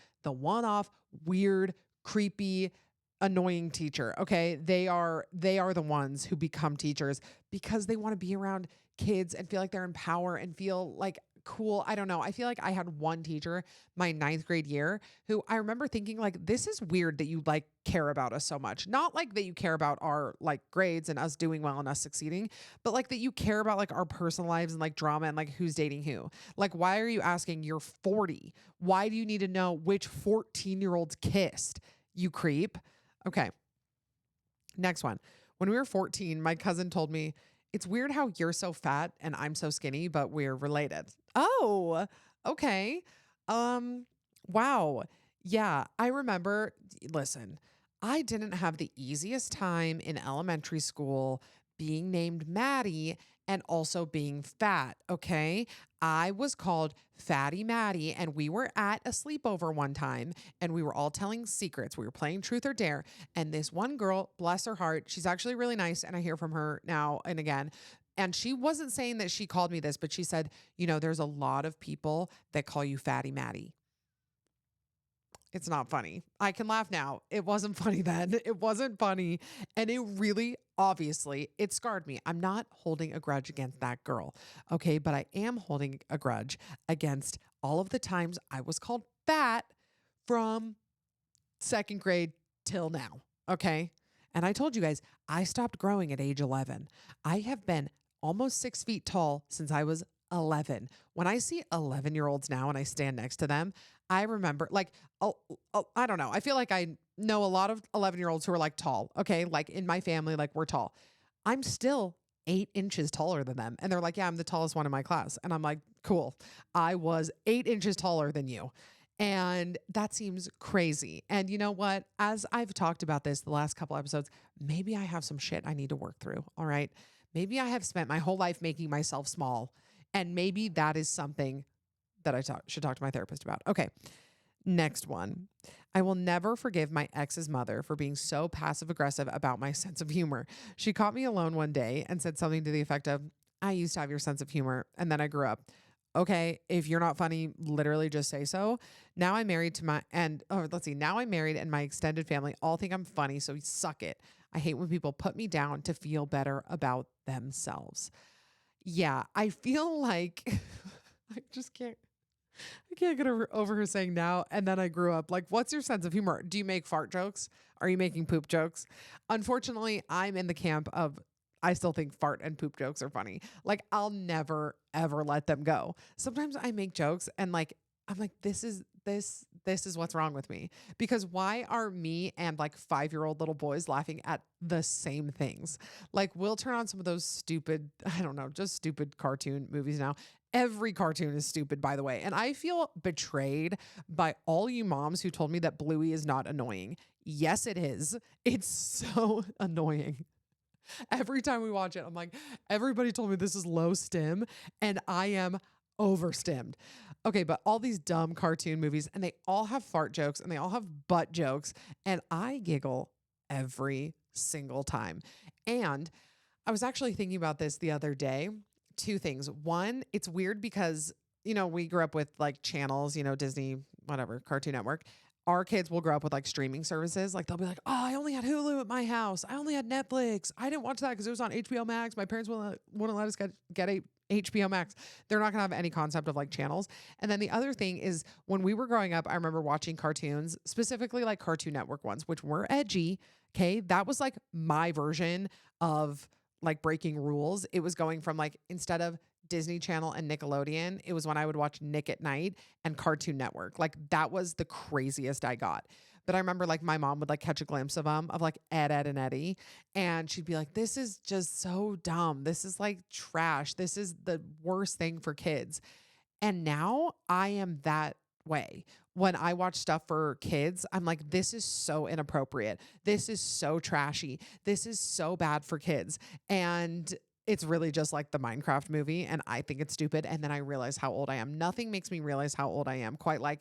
Speaker 1: weird, creepy, annoying teacher. Okay. They are the ones who become teachers because they want to be around kids and feel like they're in power and feel like cool. I don't know. I feel like I had one teacher my ninth grade year who I remember thinking like, this is weird that you like care about us so much. Not like that you care about our like grades and us doing well and us succeeding, but like that you care about like our personal lives and like drama and like who's dating who. Like, why are you asking? You're 40. Why do you need to know which 14-year-olds kissed? You creep. Okay. Next one. When we were 14, my cousin told me, it's weird how you're so fat and I'm so skinny, but we're related. Oh, okay. Wow. Yeah, I remember, listen, I didn't have the easiest time in elementary school being named Maddie and also being fat, okay? I was called Fatty Maddie, and we were at a sleepover one time and we were all telling secrets. We were playing truth or dare. And this one girl, bless her heart, she's actually really nice. And I hear from her now and again. And she wasn't saying that she called me this, but she said, there's a lot of people that call you Fatty Maddie. It's not funny. I can laugh now. It wasn't funny then. It wasn't funny. And it really, obviously, it scarred me. I'm not holding a grudge against that girl. Okay. But I am holding a grudge against all of the times I was called fat from second grade till now. Okay. And I told you guys, I stopped growing at age 11. I have been almost 6 feet tall since I was 11. When I see 11-year-olds now and I stand next to them, I remember like, I don't know. I feel like I know a lot of 11-year-olds who are like tall. Okay. Like in my family, like we're tall. I'm still 8 inches taller than them. And they're like, yeah, I'm the tallest one in my class. And I'm like, cool. I was 8 inches taller than you. And that seems crazy. And you know what? As I've talked about this the last couple episodes, maybe I have some shit I need to work through. All right. Maybe I have spent my whole life making myself small. And maybe that is something that I should talk to my therapist about. Okay. Next one. I will never forgive my ex's mother for being so passive aggressive about my sense of humor. She caught me alone one day and said something to the effect of, I used to have your sense of humor and then I grew up. Okay, if you're not funny, literally just say so. Now I'm married to now I'm married and my extended family all think I'm funny, so suck it. I hate when people put me down to feel better about themselves. Yeah, I feel like I just can't get over her saying now and then I grew up. Like, what's your sense of humor? Do you make fart jokes? Are you making poop jokes? Unfortunately, I'm in the camp of I still think fart and poop jokes are funny. Like, I'll never ever let them go. Sometimes I make jokes and like I'm like, this is what's wrong with me. Because why are me and like 5-year-old little boys laughing at the same things? Like, we'll turn on some of those stupid, I don't know, just stupid cartoon movies now. Every cartoon is stupid, by the way. And I feel betrayed by all you moms who told me that Bluey is not annoying. Yes, it is. It's so annoying. Every time we watch it, I'm like, everybody told me this is low stim, and I am overstimmed. Okay, but all these dumb cartoon movies, and they all have fart jokes and they all have butt jokes, and I giggle every single time. And I was actually thinking about this the other day. Two things. One, it's weird because, we grew up with like channels, Disney, whatever, Cartoon Network. Our kids will grow up with like streaming services. Like they'll be like, oh, I only had Hulu at my house. I only had Netflix. I didn't watch that because it was on HBO Max. My parents wouldn't let us get a HBO Max. They're not going to have any concept of like channels. And then the other thing is when we were growing up, I remember watching cartoons, specifically like Cartoon Network ones, which were edgy. Okay. That was like my version of like breaking rules. It was going from like, instead of Disney Channel and Nickelodeon, it was when I would watch Nick at Night and Cartoon Network. Like that was the craziest I got. But I remember like my mom would like catch a glimpse of them of like Ed, Ed, and Eddie. And she'd be like, this is just so dumb. This is like trash. This is the worst thing for kids. And now I am that way. When I watch stuff for kids, I'm like, this is so inappropriate. This is so trashy. This is so bad for kids. And it's really just like the Minecraft movie. And I think it's stupid. And then I realize how old I am. Nothing makes me realize how old I am quite like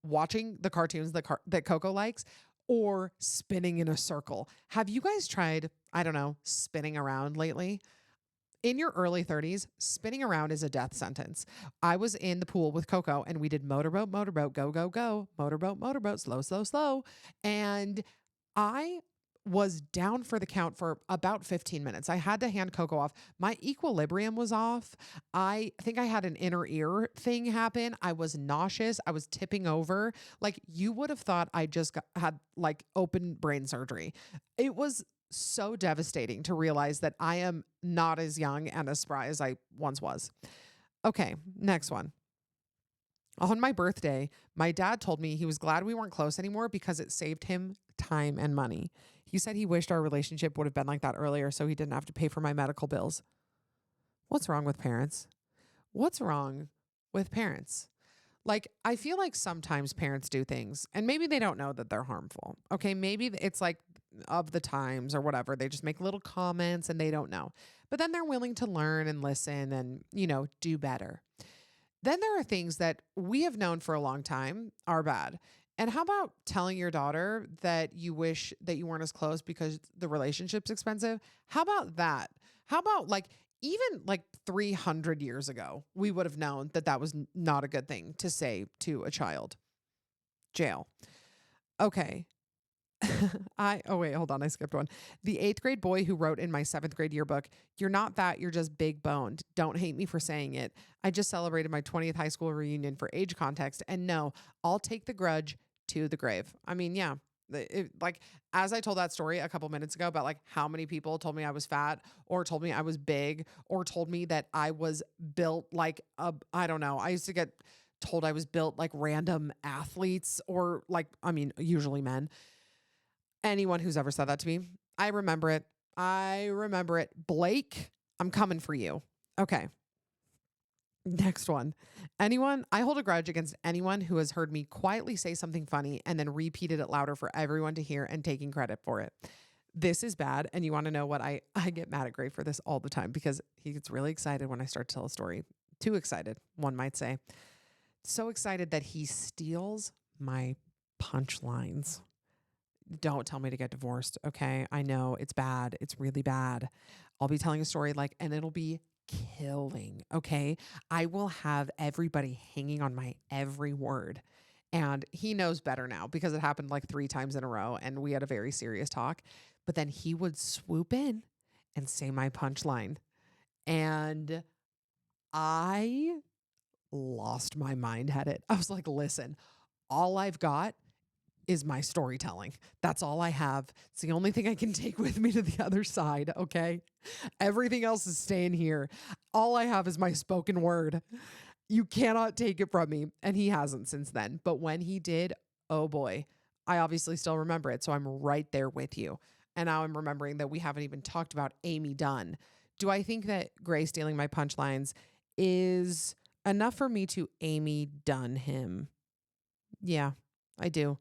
Speaker 1: watching the cartoons that Coco likes or spinning in a circle. Have you guys tried, I don't know, spinning around lately? In your early 30s, spinning around is a death sentence. I was in the pool with Coco and we did motorboat, motorboat, go, go, go, motorboat, motorboat, slow, slow, slow. And I was down for the count for about 15 minutes. I had to hand Coco off. My equilibrium was off. I think I had an inner ear thing happen. I was nauseous. I was tipping over. Like you would have thought I just had like open brain surgery. It was so devastating to realize that I am not as young and as spry as I once was. Okay, next one. On my birthday, my dad told me he was glad we weren't close anymore because it saved him time and money. He said he wished our relationship would have been like that earlier so he didn't have to pay for my medical bills. What's wrong with parents? What's wrong with parents? Like, I feel like sometimes parents do things and maybe they don't know that they're harmful. Okay, maybe it's like of the times or whatever. They just make little comments and they don't know. But then they're willing to learn and listen and, do better. Then there are things that we have known for a long time are bad. And how about telling your daughter that you wish that you weren't as close because the relationship's expensive? How about that? How about like even like 300 years ago, we would have known that that was not a good thing to say to a child. Jail. Okay. Oh wait, hold on. I skipped one. The 8th grade boy who wrote in my 7th grade yearbook, "You're not fat, you're just big boned. Don't hate me for saying it. I just celebrated my 20th high school reunion for age context. And no, I'll take the grudge to the grave." I mean, yeah. Like as I told that story a couple minutes ago about like how many people told me I was fat or told me I was big or told me that I was built like I don't know. I used to get told I was built like random athletes or like, I mean, usually men. Anyone who's ever said that to me, I remember it. I remember it. Blake, I'm coming for you. Okay. Next one. I hold a grudge against anyone who has heard me quietly say something funny and then repeated it louder for everyone to hear and taking credit for it. This is bad. And you want to know what I get mad at Gray for this all the time because he gets really excited when I start to tell a story. Too excited, one might say. So excited that he steals my punchlines. Don't tell me to get divorced. Okay. I know it's bad. It's really bad. I'll be telling a story and it'll be killing. Okay. I will have everybody hanging on my every word. And he knows better now because it happened like 3 times in a row and we had a very serious talk. But then he would swoop in and say my punchline. And I lost my mind at it. I was like, listen, all I've got is my storytelling. That's all I have. It's the only thing I can take with me to the other side. Okay. Everything else is staying here. All I have is my spoken word. You cannot take it from me. And he hasn't since then. But when he did, oh boy, I obviously still remember it. So I'm right there with you. And now I'm remembering that we haven't even talked about Amy Dunn. Do I think that Gray stealing my punchlines is enough for me to Amy Dunn him? Yeah, I do.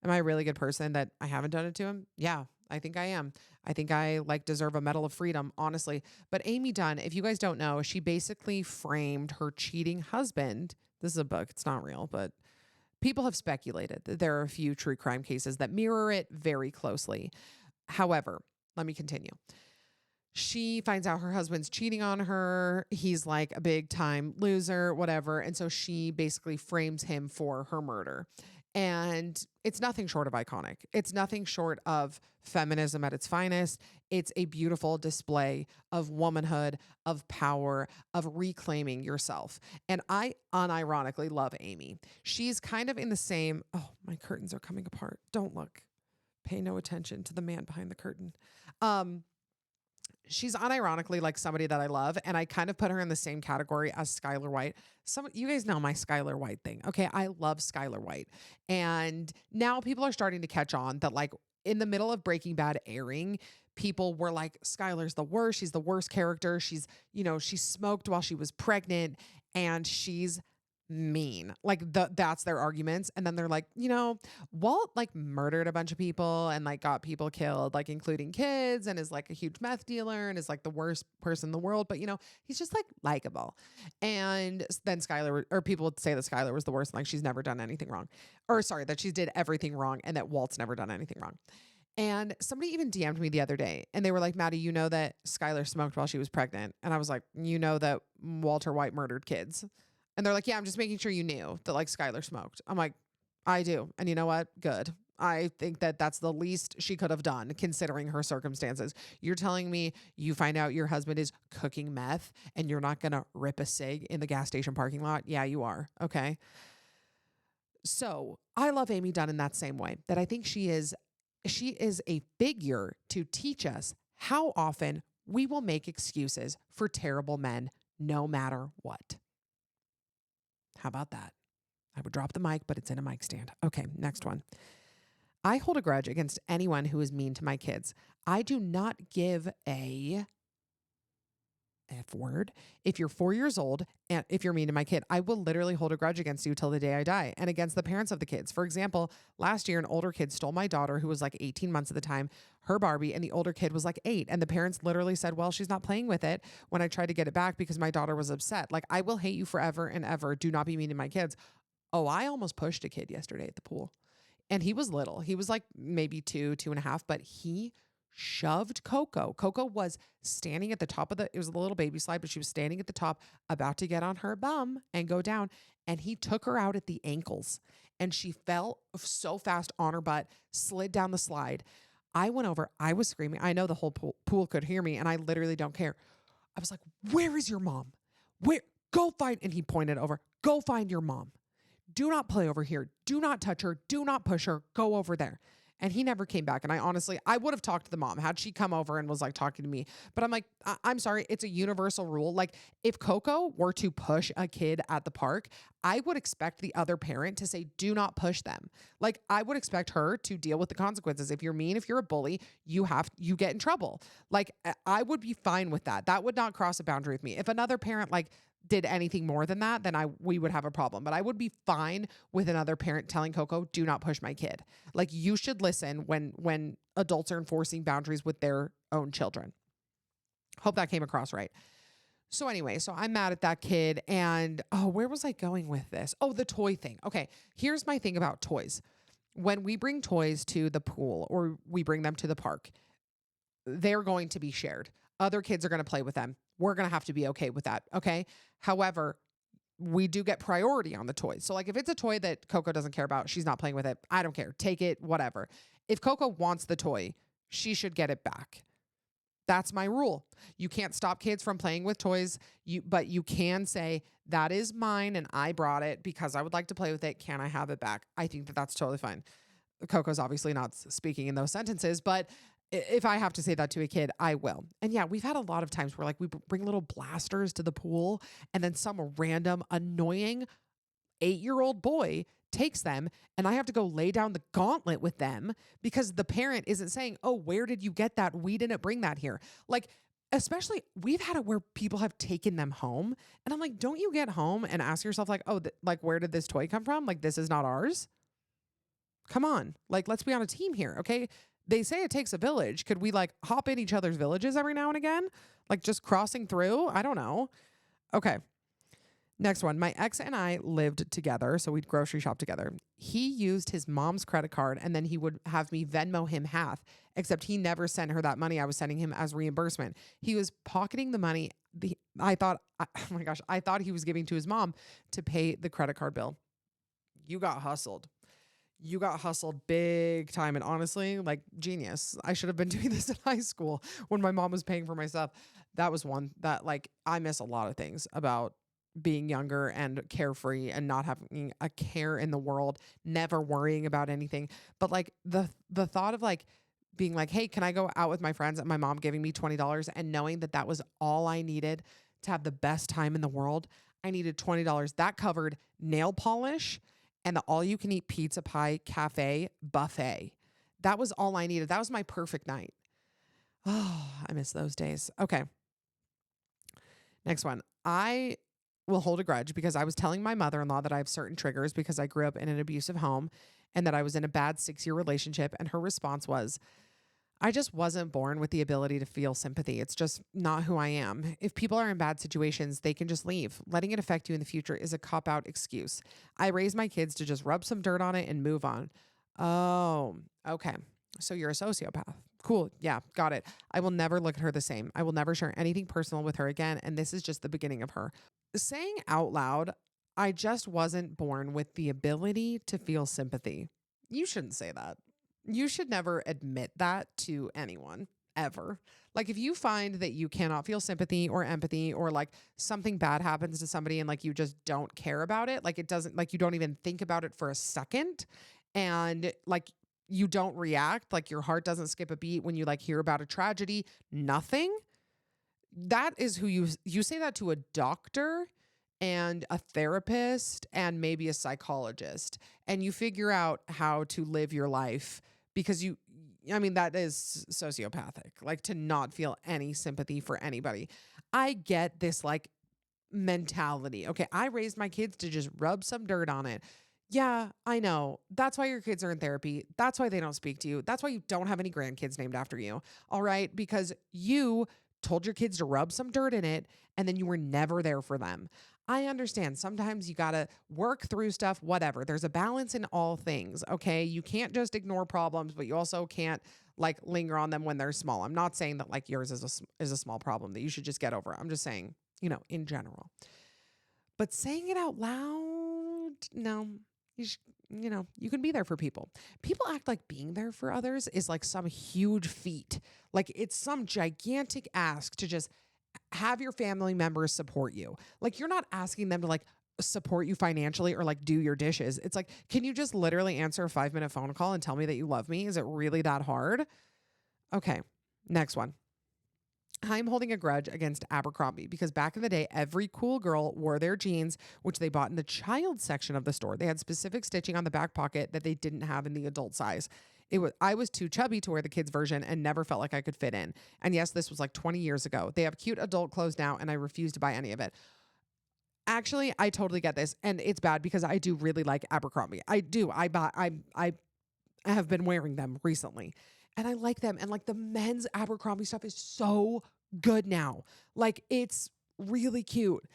Speaker 1: Am I a really good person that I haven't done it to him? Yeah, I think I am. I think I deserve a Medal of Freedom, honestly. But Amy Dunn, if you guys don't know, she basically framed her cheating husband. This is a book. It's not real, but people have speculated that there are a few true crime cases that mirror it very closely. However, let me continue. She finds out her husband's cheating on her. He's like a big time loser, whatever. And so she basically frames him for her murder. And it's nothing short of iconic. It's nothing short of feminism at its finest. It's a beautiful display of womanhood, of power, of reclaiming yourself. And I unironically love Amy. She's kind of in the same, oh, my curtains are coming apart. Don't look. Pay no attention to the man behind the curtain. She's unironically like somebody that I love, and I kind of put her in the same category as Skylar White. You guys know my Skylar White thing. Okay, I love Skylar White. And now people are starting to catch on that like in the middle of Breaking Bad airing, people were like, Skylar's the worst. She's the worst character. She's, she smoked while she was pregnant and she's mean. That's their arguments. And then they're like, Walt like murdered a bunch of people and like got people killed, like including kids, and is like a huge meth dealer and is like the worst person in the world. But he's just like likable. And then Skylar, or people would say that Skylar was the worst, like she's never done anything wrong. Or sorry, that she did everything wrong and that Walt's never done anything wrong. And somebody even DM'd me the other day and they were like, Maddie, you know that Skylar smoked while she was pregnant. And I was like, you know that Walter White murdered kids. And they're like, yeah, I'm just making sure you knew that like Skylar smoked. I'm like, I do. And you know what? Good. I think that that's the least she could have done considering her circumstances. You're telling me you find out your husband is cooking meth and you're not going to rip a cig in the gas station parking lot? Yeah, you are. Okay. So I love Amy Dunn in that same way, that I think she is a figure to teach us how often we will make excuses for terrible men no matter what. How about that? I would drop the mic, but it's in a mic stand. Okay, next one. I hold a grudge against anyone who is mean to my kids. I do not give a F word. If you're 4 years old and if you're mean to my kid, I will literally hold a grudge against you till the day I die, and against the parents of the kids. For example, last year, an older kid stole my daughter, who was like 18 months at the time, her Barbie, and the older kid was like 8. And the parents literally said, well, she's not playing with it, when I tried to get it back because my daughter was upset. Like, I will hate you forever and ever. Do not be mean to my kids. Oh, I almost pushed a kid yesterday at the pool. And he was little. He was like maybe 2.5, but he shoved Coco. Coco was standing at the top of it was a little baby slide, but she was standing at the top, about to get on her bum and go down. And he took her out at the ankles, and she fell so fast on her butt, slid down the slide. I went over, I was screaming. I know the whole pool could hear me, and I literally don't care. I was like, where is your mom? Where? Go find, and he pointed over, go find your mom. Do not play over here. Do not touch her. Do not push her. Go over there. And he never came back. And I would have talked to the mom had she come over and was like talking to me. But I'm like, I'm sorry. It's a universal rule. Like, if Coco were to push a kid at the park, I would expect the other parent to say, do not push them. Like, I would expect her to deal with the consequences. If you're mean, if you're a bully, you get in trouble. Like, I would be fine with that. That would not cross a boundary with me. If another parent did anything more than that, then we would have a problem. But I would be fine with another parent telling Coco, do not push my kid. Like, you should listen when adults are enforcing boundaries with their own children. Hope that came across right. So anyway, so I'm mad at that kid, and where was I going with this? Oh, the toy thing. Okay, here's my thing about toys. When we bring toys to the pool or we bring them to the park, they're going to be shared. Other kids are going to play with them. We're going to have to be okay with that. Okay. However, we do get priority on the toys. So if it's a toy that Coco doesn't care about, she's not playing with it. I don't care. Take it, whatever. If Coco wants the toy, she should get it back. That's my rule. You can't stop kids from playing with toys, but you can say, that is mine and I brought it because I would like to play with it. Can I have it back? I think that that's totally fine. Coco's obviously not speaking in those sentences, but if I have to say that to a kid, I will. And yeah, we've had a lot of times where we bring little blasters to the pool, and then some random annoying 8-year-old boy takes them, and I have to go lay down the gauntlet with them because the parent isn't saying, oh, where did you get that? We didn't bring that here. Especially we've had it where people have taken them home, and I'm like, don't you get home and ask yourself where did this toy come from? This is not ours. Come on. Let's be on a team here. Okay. They say it takes a village. Could we hop in each other's villages every now and again? Just crossing through? I don't know. Okay. Next one. My ex and I lived together, so we'd grocery shop together. He used his mom's credit card, and then he would have me Venmo him half, except he never sent her that money I was sending him as reimbursement. He was pocketing the money. I thought he was giving to his mom to pay the credit card bill. You got hustled. You got hustled big time. And honestly, genius. I should have been doing this in high school when my mom was paying for my stuff. That was one that I miss a lot of things about being younger and carefree and not having a care in the world, never worrying about anything. But the thought of being hey, can I go out with my friends, and my mom giving me $20 and knowing that was all I needed to have the best time in the world. I needed $20. That covered nail polish and the all-you-can-eat pizza pie cafe buffet. That was all I needed. That was my perfect night. Oh, I miss those days. Okay. Next one. I will hold a grudge because I was telling my mother-in-law that I have certain triggers because I grew up in an abusive home and that I was in a bad 6-year relationship. And her response was, I just wasn't born with the ability to feel sympathy. It's just not who I am. If people are in bad situations, they can just leave. Letting it affect you in the future is a cop-out excuse. I raised my kids to just rub some dirt on it and move on. Oh, okay. So you're a sociopath. Cool. Yeah, got it. I will never look at her the same. I will never share anything personal with her again. And this is just the beginning of her. Saying out loud, I just wasn't born with the ability to feel sympathy. You shouldn't say that. You should never admit that to anyone ever. Like if you find that you cannot feel sympathy or empathy or like something bad happens to somebody and like you just don't care about it, like it doesn't like you don't even think about it for a second and like you don't react, like your heart doesn't skip a beat when you like hear about a tragedy, nothing. That is who you say that to a doctor and a therapist and maybe a psychologist and you figure out how to live your life because I mean that is sociopathic, like to not feel any sympathy for anybody. I get this like mentality. Okay, I raised my kids to just rub some dirt on it. Yeah, I know. That's why your kids are in therapy. That's why they don't speak to you. That's why you don't have any grandkids named after you. All right, because you told your kids to rub some dirt in it and then you were never there for them. I understand. Sometimes you got to work through stuff, whatever. There's a balance in all things, okay? You can't just ignore problems, but you also can't like linger on them when they're small. I'm not saying that like yours is a small problem that you should just get over. I'm just saying, in general. But saying it out loud, no. You sh- you can be there for people. People act like being there for others is like some huge feat. Like it's some gigantic ask to just have your family members support you. Like you're not asking them to like support you financially or like do your dishes. It's like, can you just literally answer a 5-minute phone call and tell me that you love me? Is it really that hard? Okay, next one. I'm holding a grudge against Abercrombie because back in the day, every cool girl wore their jeans, which they bought in the child section of the store. They had specific stitching on the back pocket that they didn't have in the adult size. I was too chubby to wear the kids version and never felt like I could fit in. And yes, this was like 20 years ago. They have cute adult clothes now and I refuse to buy any of it. Actually, I totally get this. And it's bad because I do really like Abercrombie. I do. I have been wearing them recently and I like them. And like the men's Abercrombie stuff is so good now. Like it's really cute.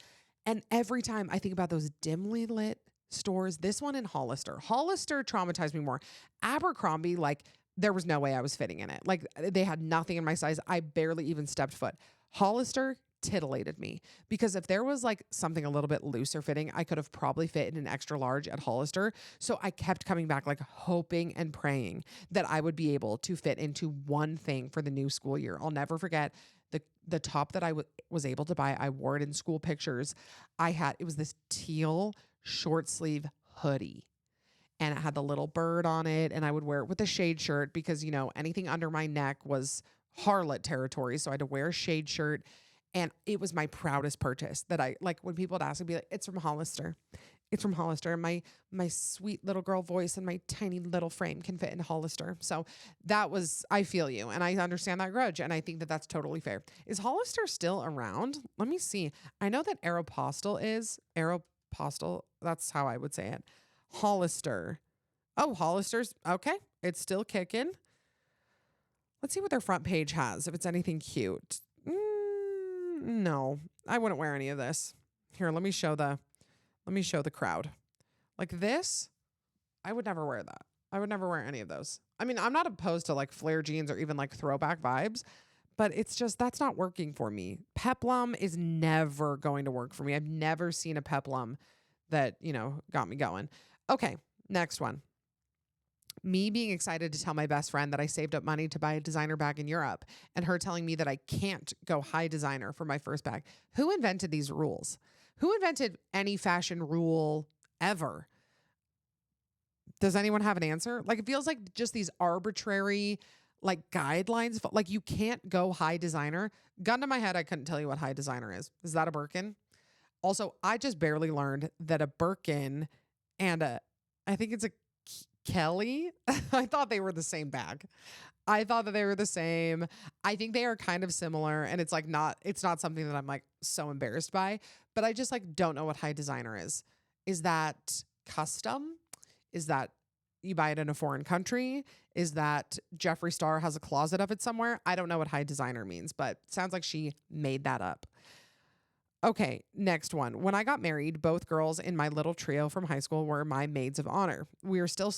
Speaker 1: And every time I think about those dimly lit stores, this one in Hollister traumatized me more. Abercrombie, like there was no way I was fitting in it. Like they had nothing in my size. I barely even stepped foot. Hollister titillated me because if there was like something a little bit looser fitting, I could have probably fit in an extra large at Hollister. So I kept coming back, like hoping and praying that I would be able to fit into one thing for the new school year. I'll never forget the top that I was able to buy. I wore it in school pictures. It was this teal short sleeve hoodie and it had the little bird on it and I would wear it with a shade shirt because, anything under my neck was harlot territory. So I had to wear a shade shirt. And it was my proudest purchase that I like when people would ask, I'd be like, it's from Hollister. It's from Hollister. And my sweet little girl voice and my tiny little frame can fit in Hollister. So I feel you. And I understand that grudge. And I think that that's totally fair. Is Hollister still around? Let me see. I know that Aeropostale is. Aeropostale, that's how I would say it. Hollister. Oh, Hollister's, okay. It's still kicking. Let's see what their front page has, if it's anything cute. No, I wouldn't wear any of this. Here, let me show the crowd. Like this, I would never wear that. I would never wear any of those. I mean, I'm not opposed to like flare jeans or even like throwback vibes, but it's just, that's not working for me. Peplum is never going to work for me. I've never seen a peplum that, got me going. Okay, next one. Me being excited to tell my best friend that I saved up money to buy a designer bag in Europe and her telling me that I can't go high designer for my first bag. Who invented these rules? Who invented any fashion rule ever? Does anyone have an answer? Like, it feels like just these arbitrary like guidelines. Like you can't go high designer. Gun to my head, I couldn't tell you what high designer is. Is that a Birkin? Also, I just barely learned that a Birkin and I think it's a Kelly. I thought they were the same bag. I thought that they were the same. I think they are kind of similar and it's not something that I'm like so embarrassed by, but I just like don't know what high designer is. Is that custom? Is that you buy it in a foreign country? Is that Jeffree Star has a closet of it somewhere? I don't know what high designer means, but sounds like she made that up. Okay, next one. When I got married, both girls in my little trio from high school were my maids of honor. We were still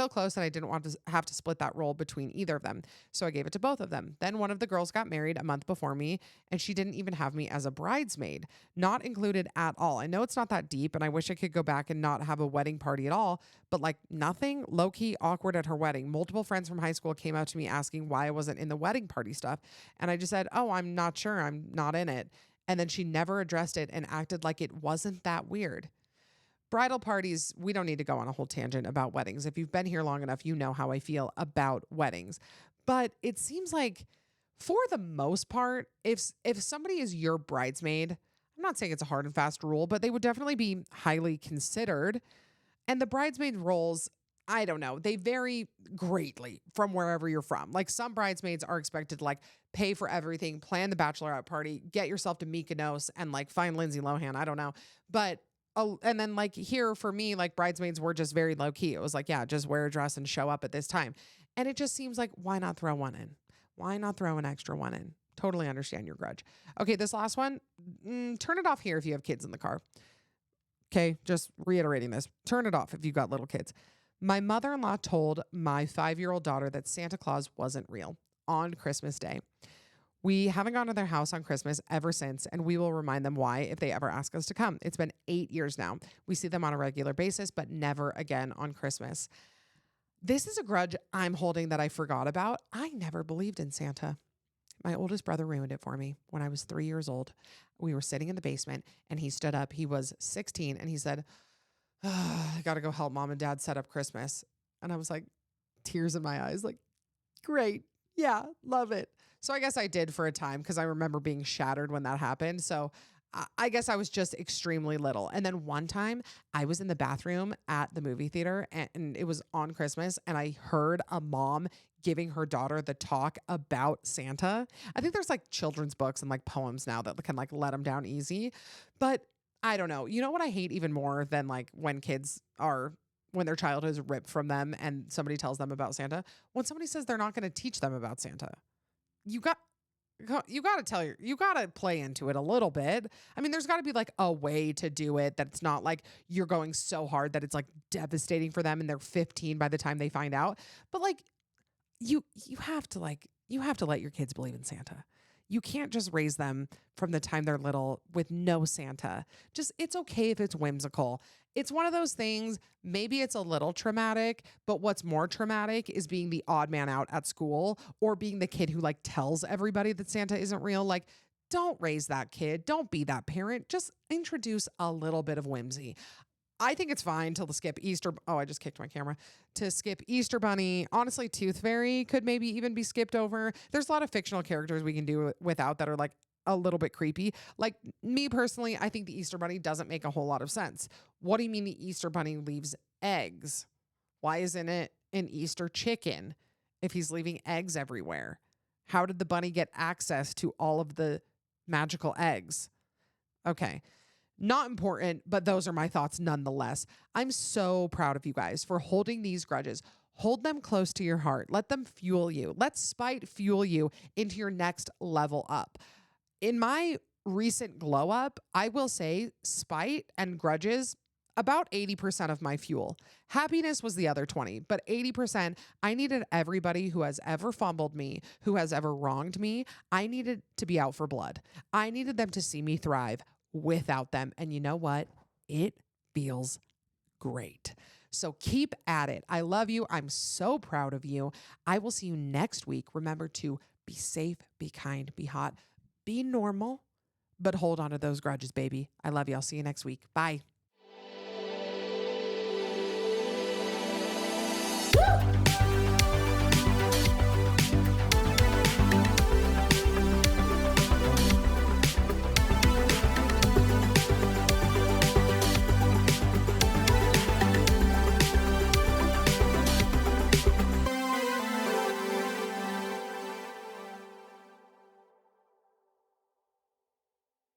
Speaker 1: close and I didn't want to have to split that role between either of them. So I gave it to both of them. Then one of the girls got married a month before me and she didn't even have me as a bridesmaid. Not included at all. I know it's not that deep and I wish I could go back and not have a wedding party at all, but like nothing, low-key awkward at her wedding. Multiple friends from high school came out to me asking why I wasn't in the wedding party stuff. And I just said, "Oh, I'm not sure. I'm not in it." And then she never addressed it and acted like it wasn't that weird. Bridal parties, we don't need to go on a whole tangent about weddings. If you've been here long enough, you know how I feel about weddings. But it seems like for the most part, if somebody is your bridesmaid, I'm not saying it's a hard and fast rule, but they would definitely be highly considered. And the bridesmaid roles, I don't know, they vary greatly from wherever you're from. Like some bridesmaids are expected to like pay for everything, plan the bachelorette party, get yourself to Mykonos and like find Lindsay Lohan. I don't know. But and then like here for me, like bridesmaids were just very low key. It was like, yeah, just wear a dress and show up at this time. And it just seems like, why not throw one in? Why not throw an extra one in? Totally understand your grudge. Okay, this last one, turn it off here if you have kids in the car. Okay, just reiterating this. Turn it off if you've got little kids. My mother-in-law told my 5-year-old daughter that Santa Claus wasn't real on Christmas Day. We haven't gone to their house on Christmas ever since, and we will remind them why if they ever ask us to come. It's been 8 years now. We see them on a regular basis, but never again on Christmas. This is a grudge I'm holding that I forgot about. I never believed in Santa. My oldest brother ruined it for me when I was 3 years old. We were sitting in the basement, and he stood up. He was 16, and he said, I got to go help mom and dad set up Christmas. And I was like, tears in my eyes, like, great. Yeah, love it. So I guess I did for a time because I remember being shattered when that happened. So I guess I was just extremely little. And then one time I was in the bathroom at the movie theater and it was on Christmas and I heard a mom giving her daughter the talk about Santa. I think there's like children's books and like poems now that can like let them down easy. But I don't know. You know what I hate even more than like when their childhood is ripped from them and somebody tells them about Santa? When somebody says they're not going to teach them about Santa. You got to play into it a little bit. I mean, there's got to be like a way to do it that's not like you're going so hard that it's like devastating for them and they're 15 by the time they find out. But like you have to let your kids believe in Santa. You can't just raise them from the time they're little with no Santa. It's okay if it's whimsical. It's one of those things, maybe it's a little traumatic, but what's more traumatic is being the odd man out at school or being the kid who like tells everybody that Santa isn't real. Like, don't raise that kid. Don't be that parent. Just introduce a little bit of whimsy. I think it's fine to skip Easter. Oh, I just kicked my camera. To skip Easter Bunny. Honestly, Tooth Fairy could maybe even be skipped over. There's a lot of fictional characters we can do without that are like a little bit creepy. Like me personally, I think the Easter Bunny doesn't make a whole lot of sense. What do you mean the Easter Bunny leaves eggs? Why isn't it an Easter chicken if he's leaving eggs everywhere? How did the bunny get access to all of the magical eggs? Okay. Not important, but those are my thoughts nonetheless. I'm so proud of you guys for holding these grudges. Hold them close to your heart. Let them fuel you. Let spite fuel you into your next level up. In my recent glow up, I will say spite and grudges, about 80% of my fuel. Happiness was the other 20, but 80%, I needed everybody who has ever fumbled me, who has ever wronged me. I needed to be out for blood. I needed them to see me thrive without them. And you know what? It feels great. So keep at it. I love you. I'm so proud of you. I will see you next week. Remember to be safe, be kind, be hot, be normal, but hold on to those grudges, baby. I love you. I'll see you next week. Bye.